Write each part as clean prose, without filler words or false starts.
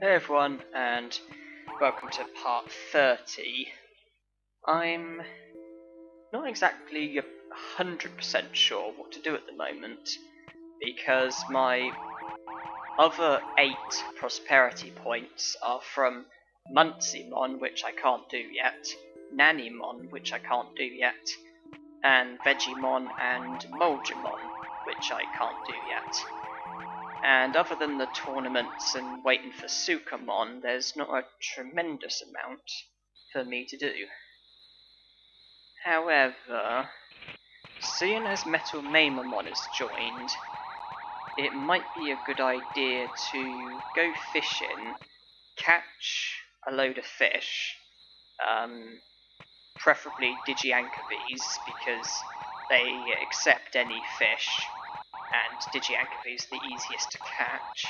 Hey everyone, and welcome to part 30. I'm not exactly 100% sure what to do at the moment, because my other 8 prosperity points are from Monzaemon, which I can't do yet, Nanimon, which I can't do yet, and Vegimon and Molgemon, which I can't do yet. And other than the tournaments and waiting for Sukamon, there's not a tremendous amount for me to do. However, seeing as Monzaemon has joined, it might be a good idea to go fishing, catch a load of fish, preferably Digianchovies, because they accept any fish, and Digianchovies is the easiest to catch,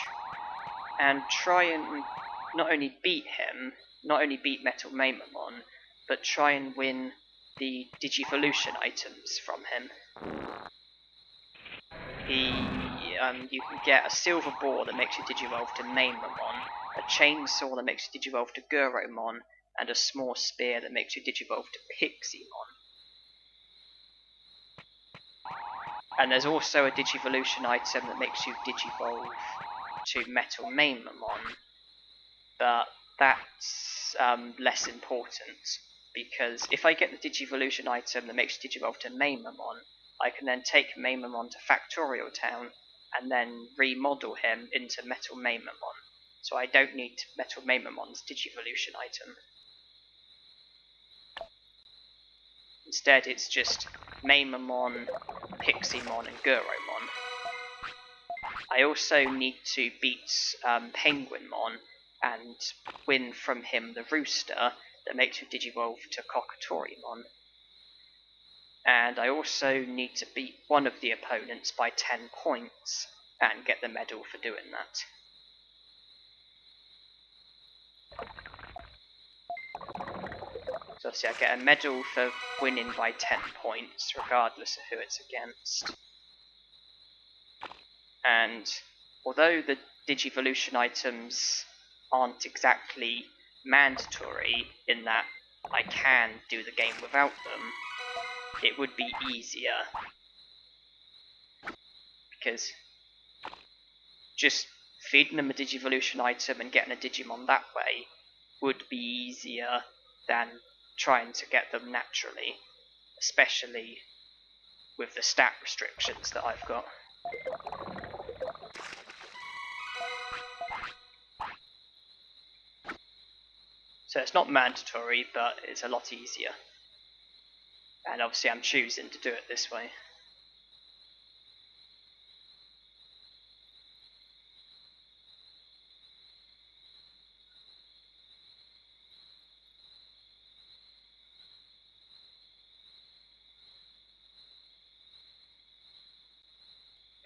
and try and not only beat Monzaemon, but try and win the Digivolution items from him. You can get a silver ball that makes you Digivolve to Monzaemon, a chainsaw that makes you Digivolve to Guromon, and a small spear that makes you Digivolve to Piximon. And there's also a Digivolution item that makes you Digivolve to Monzaemon, but that's less important, because if I get the Digivolution item that makes you Digivolve to Monzaemon, I can then take Monzaemon to Factorial Town and then remodel him into Monzaemon, so I don't need Monzaemon's Digivolution item. Instead, it's just Monzaemon, Piximon, and Guromon. I also need to beat Penguinmon and win from him the Rooster that makes you Digivolve to Cockatorimon. And I also need to beat one of the opponents by 10 points and get the medal for doing that. So obviously I get a medal for winning by 10 points, regardless of who it's against. And although the Digivolution items aren't exactly mandatory in that I can do the game without them, it would be easier, because just feeding them a Digivolution item and getting a Digimon that way would be easier than trying to get them naturally, especially with the stat restrictions that I've got. So it's not mandatory, but it's a lot easier. And obviously I'm choosing to do it this way.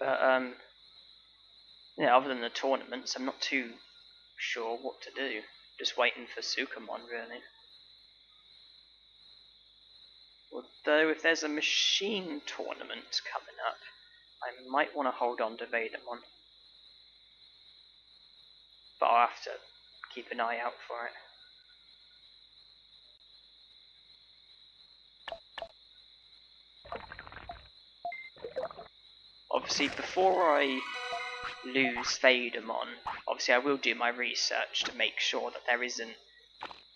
But yeah, other than the tournaments, I'm not too sure what to do. Just waiting for Sukamon, really. Although if there's a machine tournament coming up, I might want to hold on to Vadermon. But I'll have to keep an eye out for it. Obviously, before I lose Vadermon, obviously I will do my research to make sure that there isn't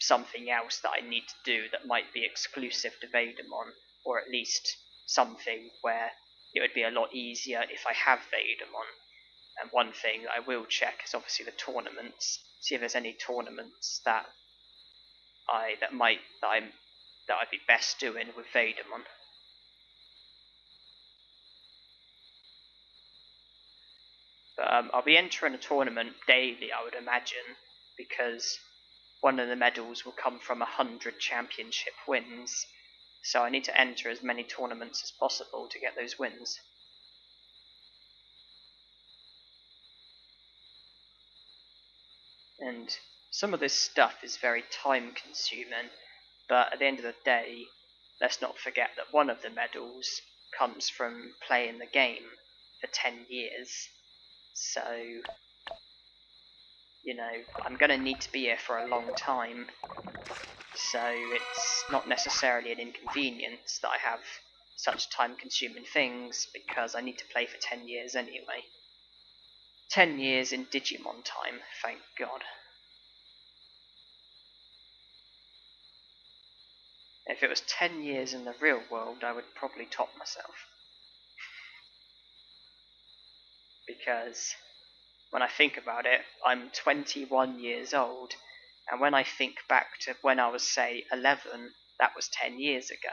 something else that I need to do that might be exclusive to Vadermon, or at least something where it would be a lot easier if I have Vadermon. And one thing I will check is obviously the tournaments, see if there's any tournaments that I'd be best doing with Vadermon. But I'll be entering a tournament daily, I would imagine, because one of the medals will come from 100 championship wins, so I need to enter as many tournaments as possible to get those wins. And some of this stuff is very time consuming, but at the end of the day, let's not forget that one of the medals comes from playing the game for 10 years. So You know, I'm going to need to be here for a long time, so it's not necessarily an inconvenience that I have such time-consuming things, because I need to play for 10 years anyway. 10 years in Digimon time, thank God. If it was 10 years in the real world, I would probably top myself. Because when I think about it, I'm 21 years old, and when I think back to when I was, say, 11, that was 10 years ago,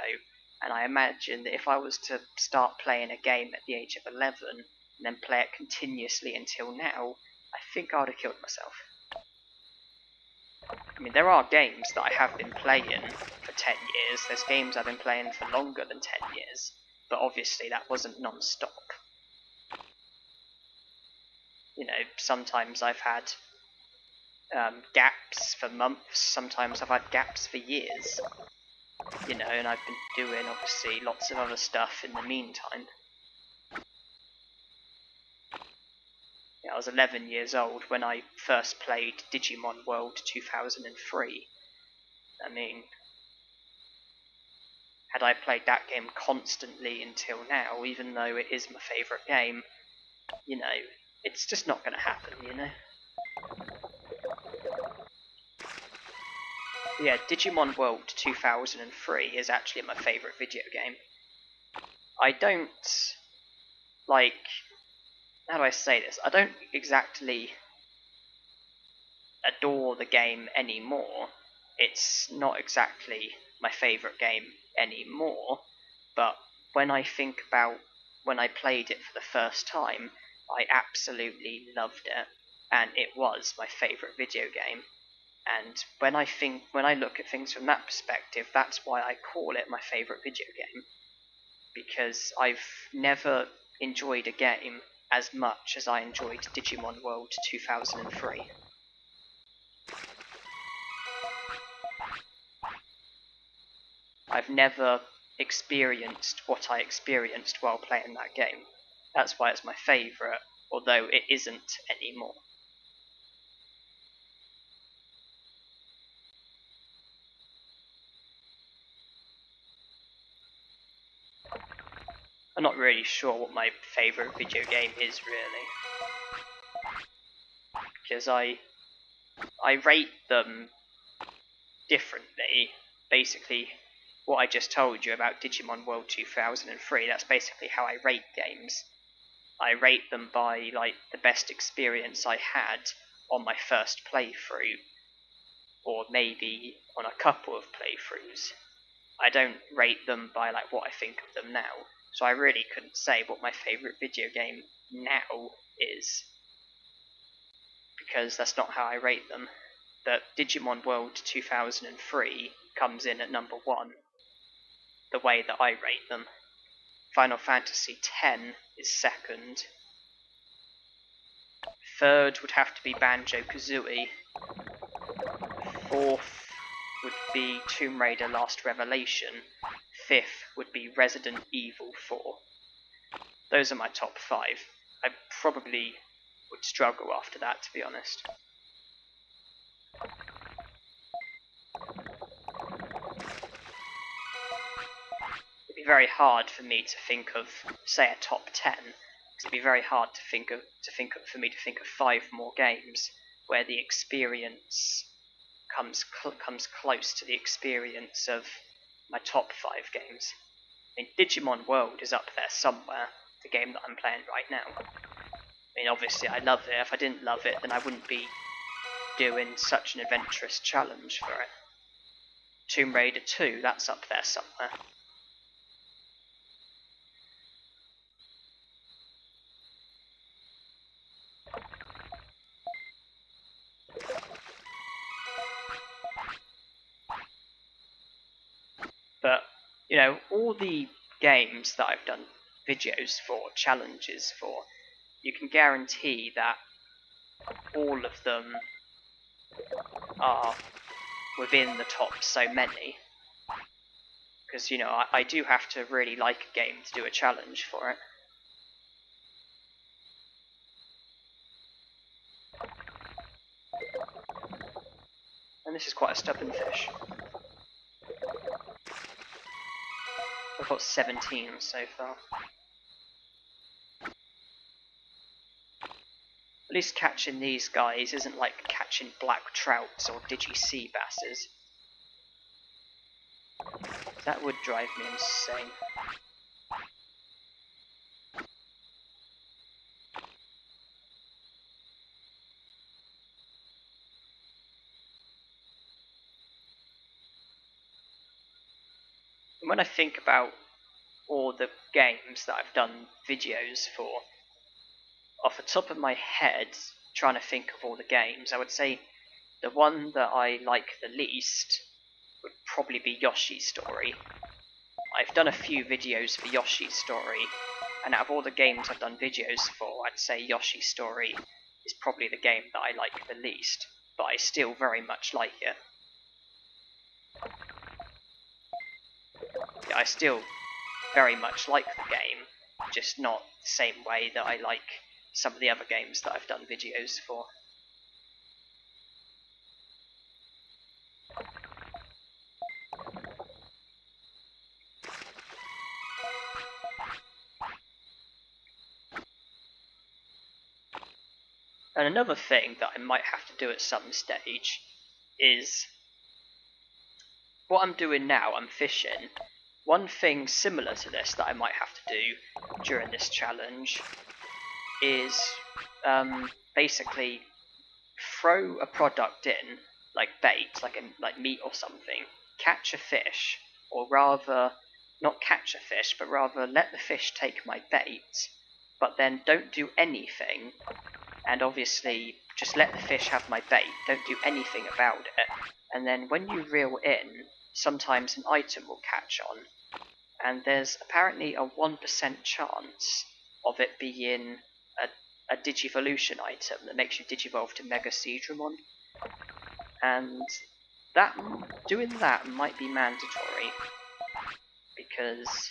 and I imagine that if I was to start playing a game at the age of 11, and then play it continuously until now, I think I would have killed myself. I mean, there are games that I have been playing for 10 years, there's games I've been playing for longer than 10 years, but obviously that wasn't non-stop. You know, sometimes I've had gaps for months, sometimes I've had gaps for years. You know, and I've been doing, obviously, lots of other stuff in the meantime. Yeah, I was 11 years old when I first played Digimon World 2003. I mean, had I played that game constantly until now, even though it is my favourite game, you know, it's just not going to happen, you know? Yeah, Digimon World 2003 is actually my favourite video game. I don't, like, how do I say this? I don't exactly adore the game anymore. It's not exactly my favourite game anymore, but when I think about when I played it for the first time, I absolutely loved it, and it was my favourite video game. And when I look at things from that perspective, that's why I call it my favourite video game. Because I've never enjoyed a game as much as I enjoyed Digimon World 2003. I've never experienced what I experienced while playing that game. That's why it's my favourite, although it isn't anymore. I'm not really sure what my favourite video game is, really. Because I rate them differently. Basically, what I just told you about Digimon World 2003, that's basically how I rate games. I rate them by, like, the best experience I had on my first playthrough, or maybe on a couple of playthroughs. I don't rate them by, like, what I think of them now. So I really couldn't say what my favourite video game now is, because that's not how I rate them. But Digimon World 2003 comes in at number 1, the way that I rate them. Final Fantasy X is second. Third would have to be Banjo-Kazooie. Fourth would be Tomb Raider Last Revelation. Fifth would be Resident Evil 4. Those are my top 5. I probably would struggle after that, to be honest. It'd be very hard for me to think of, say, a top 10, because it'd be very hard to think of for me to think of 5 more games where the experience comes close to the experience of my top 5 games. I mean, Digimon World is up there somewhere, the game that I'm playing right now. I mean, obviously I love it. If I didn't love it, then I wouldn't be doing such an adventurous challenge for it. Tomb Raider 2, that's up there somewhere. But, you know, all the games that I've done videos for, challenges for, you can guarantee that all of them are within the top so many. Because, you know, I do have to really like a game to do a challenge for it. And this is quite a stubborn fish. I've got 17 so far. At least catching these guys isn't like catching black trouts or digi-sea basses. That would drive me insane. And when I think about all the games that I've done videos for, off the top of my head, trying to think of all the games, I would say the one that I like the least would probably be Yoshi's Story. I've done a few videos for Yoshi's Story, and out of all the games I've done videos for, I'd say Yoshi's Story is probably the game that I like the least, but I still very much like it. Yeah, I still very much like the game, just not the same way that I like some of the other games that I've done videos for. And another thing that I might have to do at some stage is what I'm doing now. I'm fishing. One thing similar to this that I might have to do during this challenge is basically throw a product in, like bait, like meat or something, catch a fish, or rather not catch a fish, but rather let the fish take my bait, but then don't do anything, and obviously just let the fish have my bait, don't do anything about it, and then when you reel in, sometimes an item will catch on, and there's apparently a 1% chance of it being a Digivolution item that makes you digivolve to Mega Seadramon, and doing that might be mandatory, because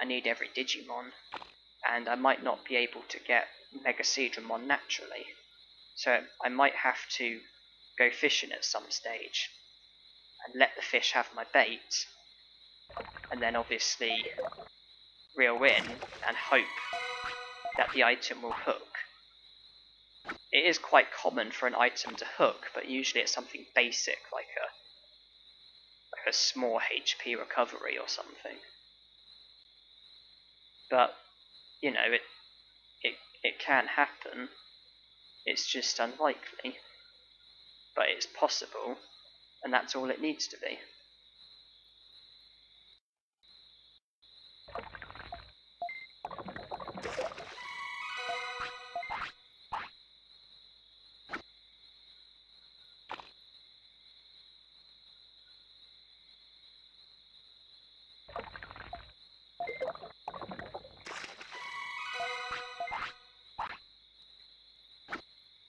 I need every Digimon, and I might not be able to get Mega Seadramon naturally, so I might have to go fishing at some stage, and let the fish have my bait, and then obviously reel in and hope that the item will hook. It is quite common for an item to hook, but usually it's something basic like a small HP recovery or something. But you know, it can happen. It's just unlikely, but it's possible, and that's all it needs to be.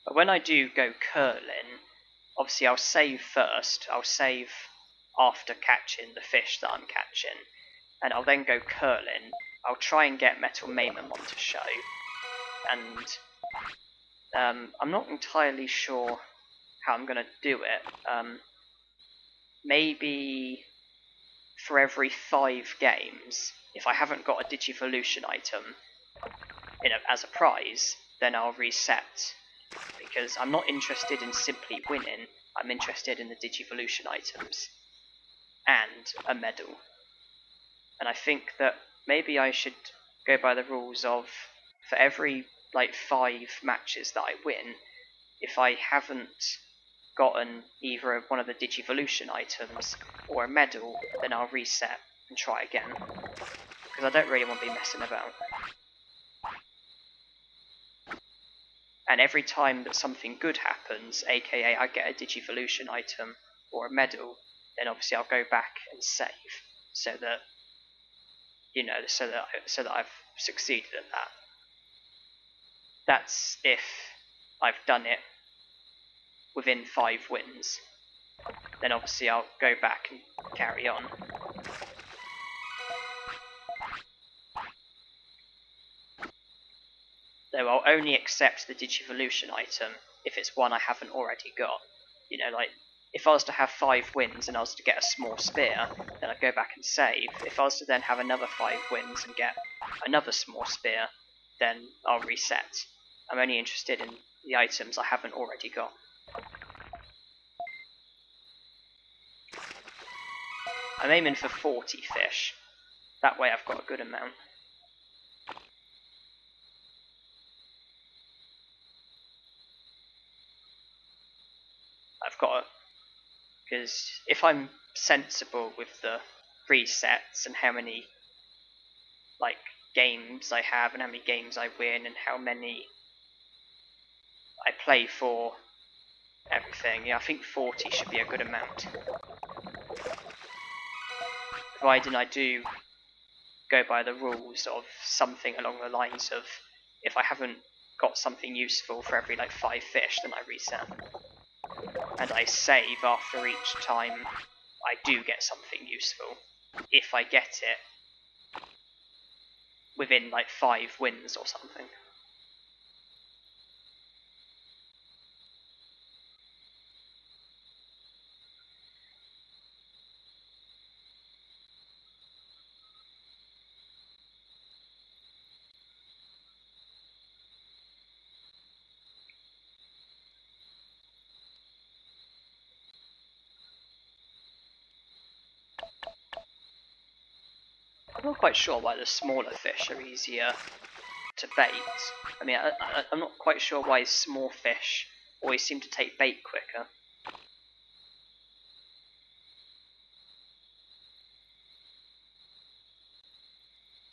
But when I do go curling, obviously I'll save first. I'll save after catching the fish that I'm catching, and I'll then go curling. I'll try and get Monzaemon to show, and I'm not entirely sure how I'm going to do it. Maybe for every 5 games, if I haven't got a Digivolution item as a prize, then I'll reset, because I'm not interested in simply winning, I'm interested in the Digivolution items and a medal. And I think that maybe I should go by the rules of, for every 5 matches that I win, if I haven't gotten either one of the Digivolution items or a medal, then I'll reset and try again, because I don't really want to be messing about. And every time that something good happens, aka I get a Digivolution item or a medal, then obviously I'll go back and save, so that so that I've succeeded at that. That's if I've done it within 5 wins. Then obviously I'll go back and carry on. Though I'll only accept the Digivolution item if it's one I haven't already got. You know, like, if I was to have 5 wins and I was to get a small spear, then I'd go back and save. If I was to then have another 5 wins and get another small spear, then I'll reset. I'm only interested in the items I haven't already got. I'm aiming for 40 fish. That way I've got a good amount. I've got to, because if I'm sensible with the resets and how many like games I have and how many games I win and how many I play for everything, yeah, I think 40 should be a good amount. Providing I do go by the rules of something along the lines of, if I haven't got something useful for every like 5 fish, then I reset. And I save after each time I do get something useful, if I get it within like 5 wins or something. I'm not quite sure why the smaller fish are easier to bait. I mean, I'm not quite sure why small fish always seem to take bait quicker.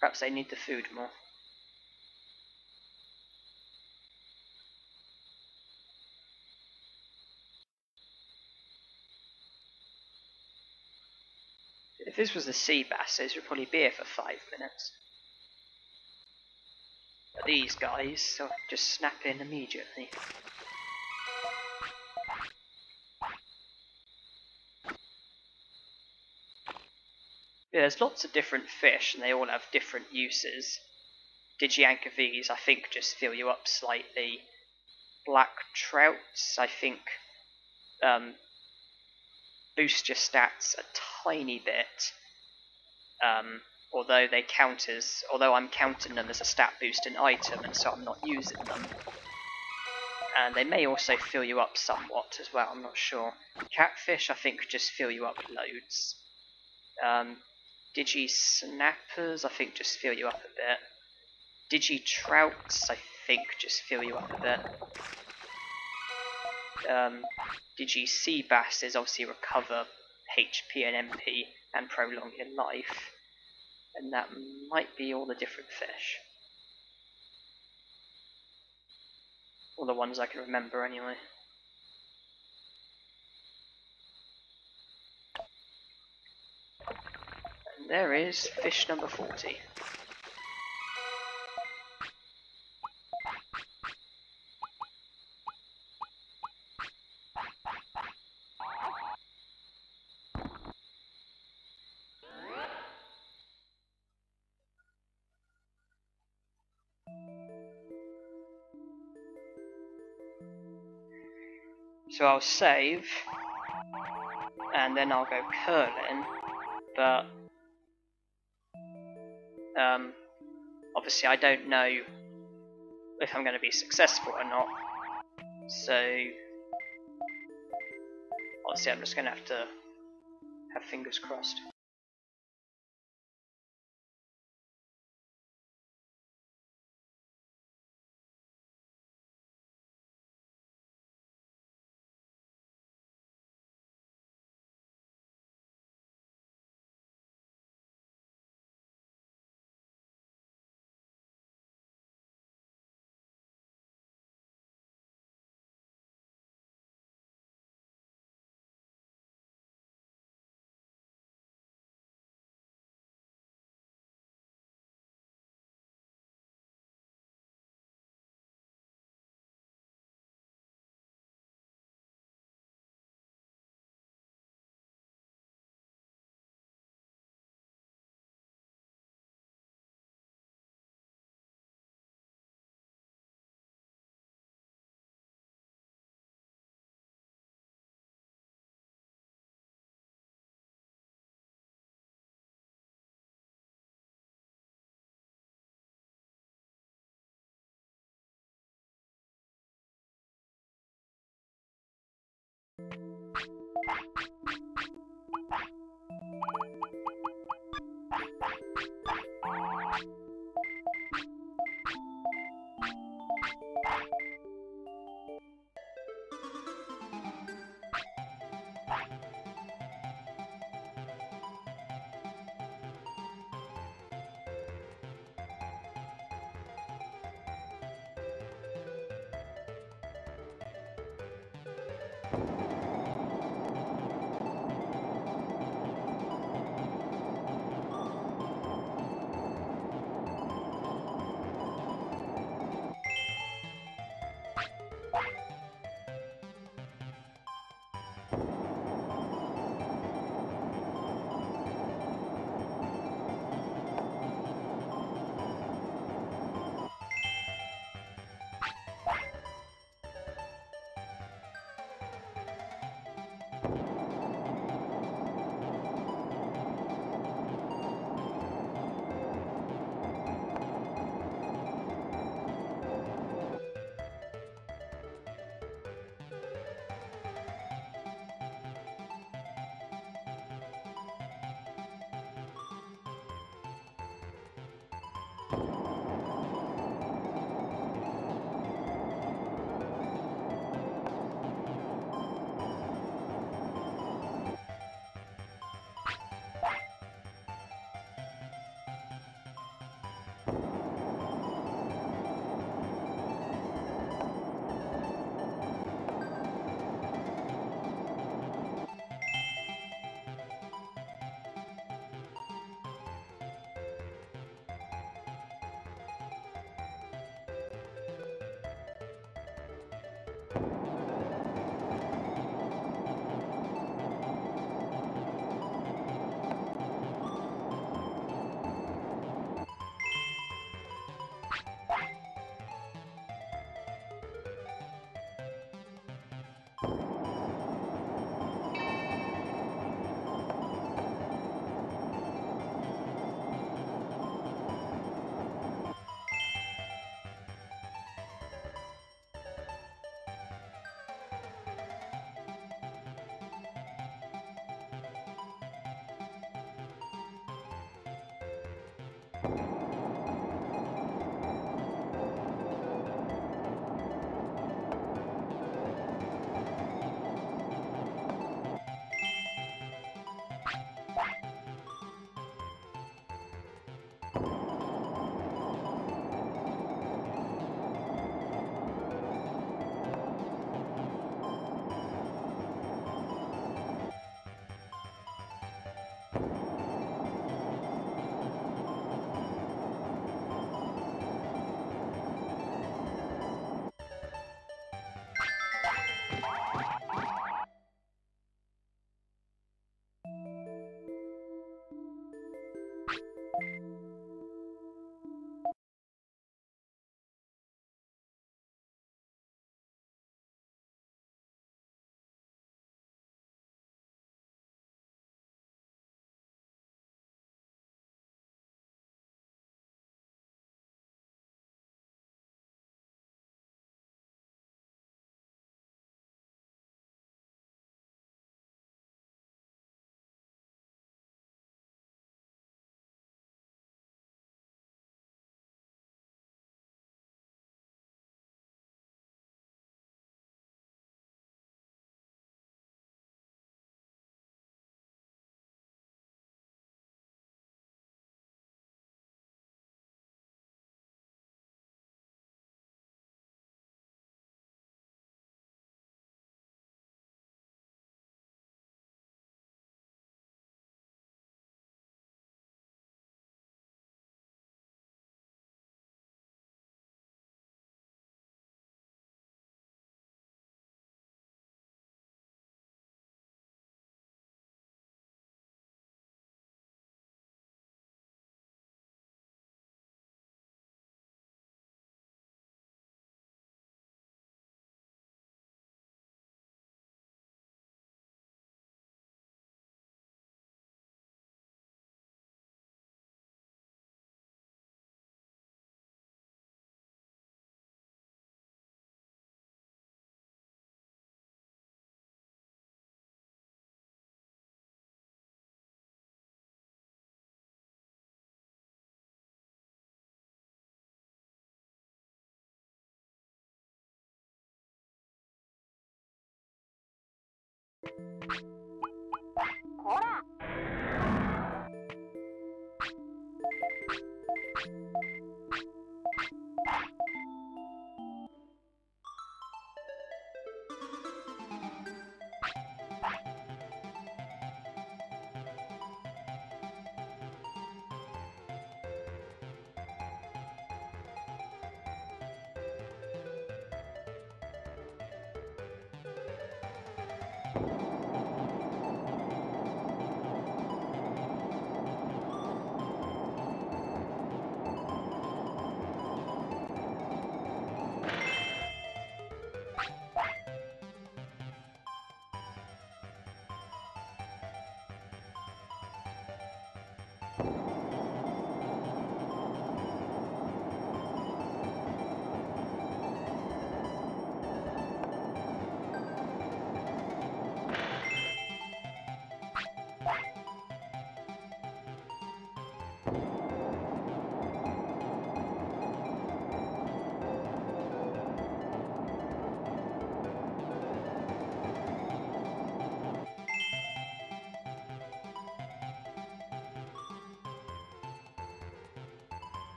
Perhaps they need the food more. If this was the sea bass, these would probably be here for 5 minutes. But these guys just snap in immediately. Yeah, there's lots of different fish and they all have different uses. Digianchovies, I think, just fill you up slightly. Black trouts, I think, boost your stats a tiny bit. Although I'm counting them as a stat boosting item, and so I'm not using them. And they may also fill you up somewhat as well, I'm not sure. Catfish, I think, just fill you up loads. Digi-snappers, I think, just fill you up a bit. Digi-trouts, I think, just fill you up a bit. Digi-sea basses obviously recover HP and MP and prolong your life. And that might be all the different fish. All the ones I can remember anyway. And there is fish number 40. So I'll save, and then I'll go curling, but obviously I don't know if I'm going to be successful or not, so obviously I'm just going to have fingers crossed.